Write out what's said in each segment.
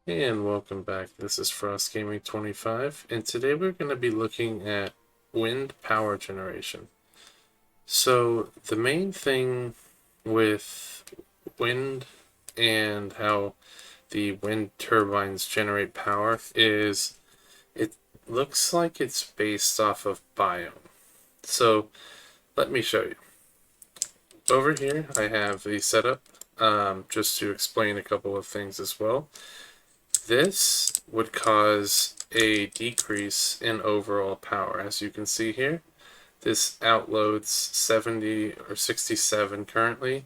And welcome back. This is Frost Gaming 25, and today we're going to be looking at wind power generation. So, the main thing with wind and how the wind turbines generate power is it looks like it's based off of biome. So, let me show you. Over here, I have the setup just to explain a couple of things as well. This would cause a decrease in overall power. As you can see here, this outloads 70 or 67 currently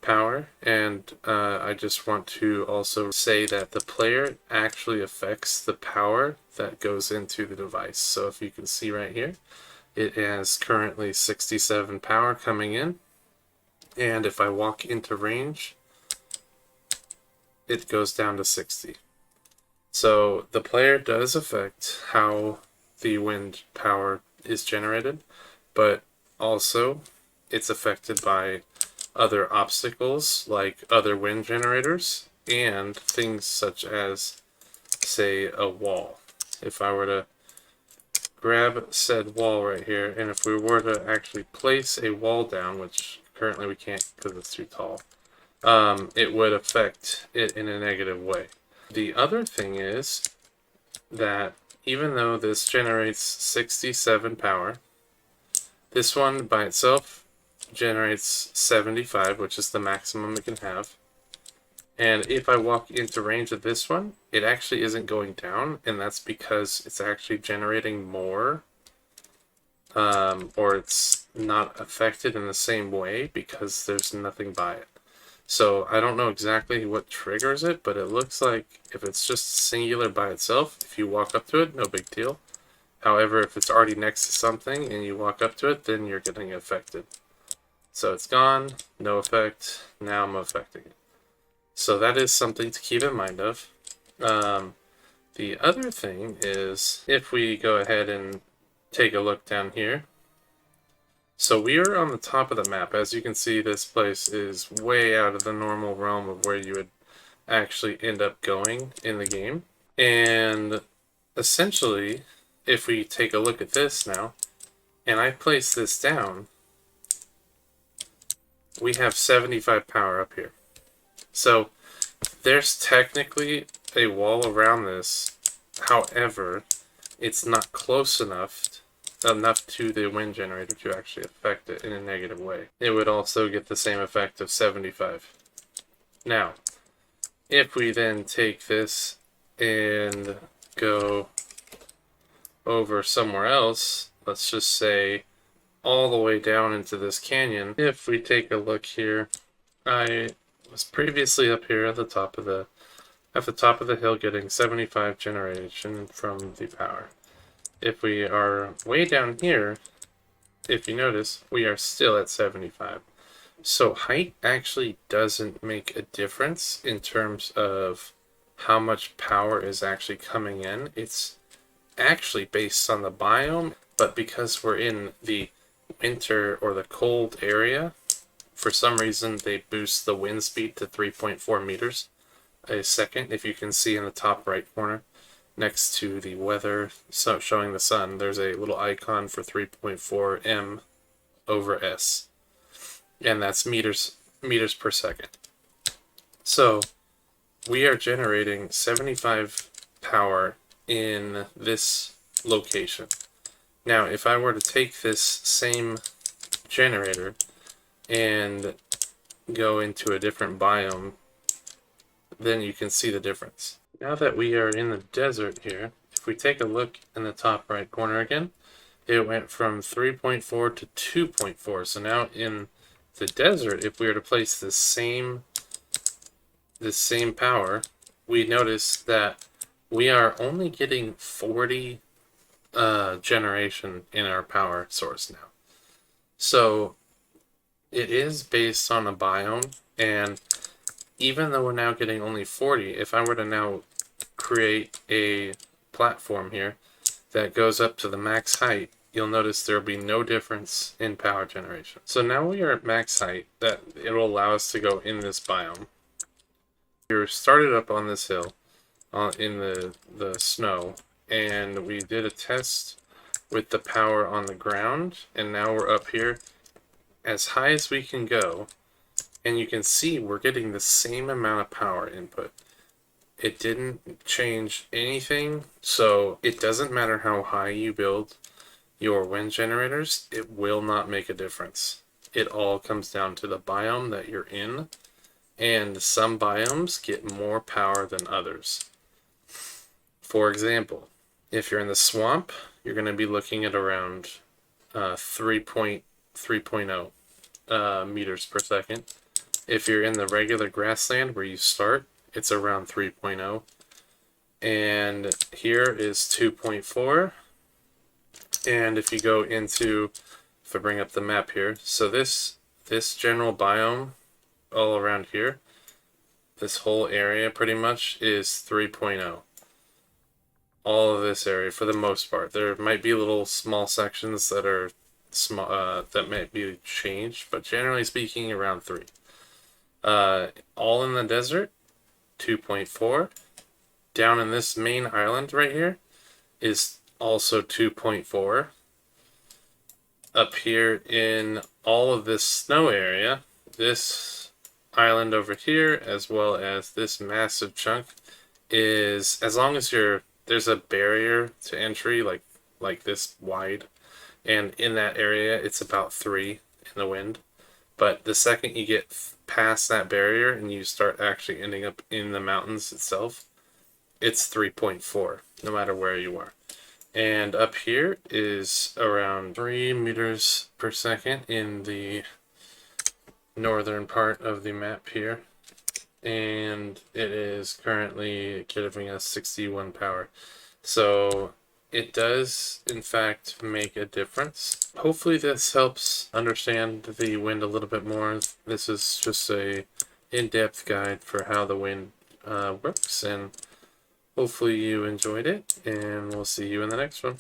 power, and I just want to also say that the player actually affects the power that goes into the device. So if you can see right here, it has currently 67 power coming in, and if I walk into range, it goes down to 60. So the player does affect how the wind power is generated, but also it's affected by other obstacles like other wind generators and things such as, say, a wall. If I were to grab said wall right here, and if we were to actually place a wall down, which currently we can't because it's too tall, it would affect it in a negative way. The other thing is that even though this generates 67 power, this one by itself generates 75, which is the maximum it can have. And if I walk into range of this one, it actually isn't going down, and that's because it's actually generating more, or it's not affected in the same way because there's nothing by it. So I don't know exactly what triggers it, but it looks like if it's just singular by itself, if you walk up to it, no big deal. However, if it's already next to something and you walk up to it, then you're getting affected. So it's gone, no effect, now I'm affecting it. So that is something to keep in mind of. The other thing is, if we go ahead and take a look down here, so we are on the top of the map. As you can see, this place is way out of the normal realm of where you would actually end up going in the game. And essentially, if we take a look at this now, and I place this down, we have 75 power up here. So there's technically a wall around this. However, it's not close enough to the wind generator to actually affect it in a negative way. It would also get the same effect of 75. Now, if we then take this and go over somewhere else, let's just say all the way down into this canyon. If we take a look here, I was previously up here at the top of the hill getting 75 generation from the power. If we are way down here, if you notice, we are still at 75. So height actually doesn't make a difference in terms of how much power is actually coming in. It's actually based on the biome, but because we're in the winter or the cold area, for some reason they boost the wind speed to 3.4 meters a second. If you can see in the top right corner next to the weather showing the sun, there's a little icon for 3.4 m over s, and that's meters per second. So we are generating 75 power in this location. Now, if I were to take this same generator and go into a different biome, then you can see the difference. Now that we are in the desert here, if we take a look in the top right corner again, it went from 3.4 to 2.4. So now in the desert, if we were to place this same power, we notice that we are only getting 40 generation in our power source now. So it is based on a biome, and even though we're now getting only 40, if I were to now create a platform here that goes up to the max height, you'll notice there will be no difference in power generation. So now we are at max height, that it will allow us to go in this biome. You're started up on this hill. in the snow, and we did a test with the power on the ground, and now we're up here as high as we can go, and you can see we're getting the same amount of power input. It didn't change anything, so it doesn't matter how high you build your wind generators, it will not make a difference. It all comes down to the biome that you're in, and some biomes get more power than others. For example, if you're in the swamp, you're going to be looking at around 3.0 meters per second. If you're in the regular grassland where you start, it's around 3.0. And here is 2.4. And if you go into, if I bring up the map here, so this general biome all around here, this whole area pretty much is 3.0. All of this area for the most part. There might be little small sections that are small that might be changed, but generally speaking, around 3. All in the desert, 2.4. Down in this main island right here is also 2.4. Up here in all of this snow area, this island over here, as well as this massive chunk, is, as long as there's a barrier to entry like this wide, and in that area it's about 3 in the wind. But the second you get past that barrier and you start actually ending up in the mountains itself, it's 3.4 no matter where you are. And up here is around 3 meters per second in the northern part of the map here. And it is currently giving us 61 power. So it does, in fact, make a difference. Hopefully this helps understand the wind a little bit more. This is just a in-depth guide for how the wind works, and hopefully you enjoyed it, and we'll see you in the next one.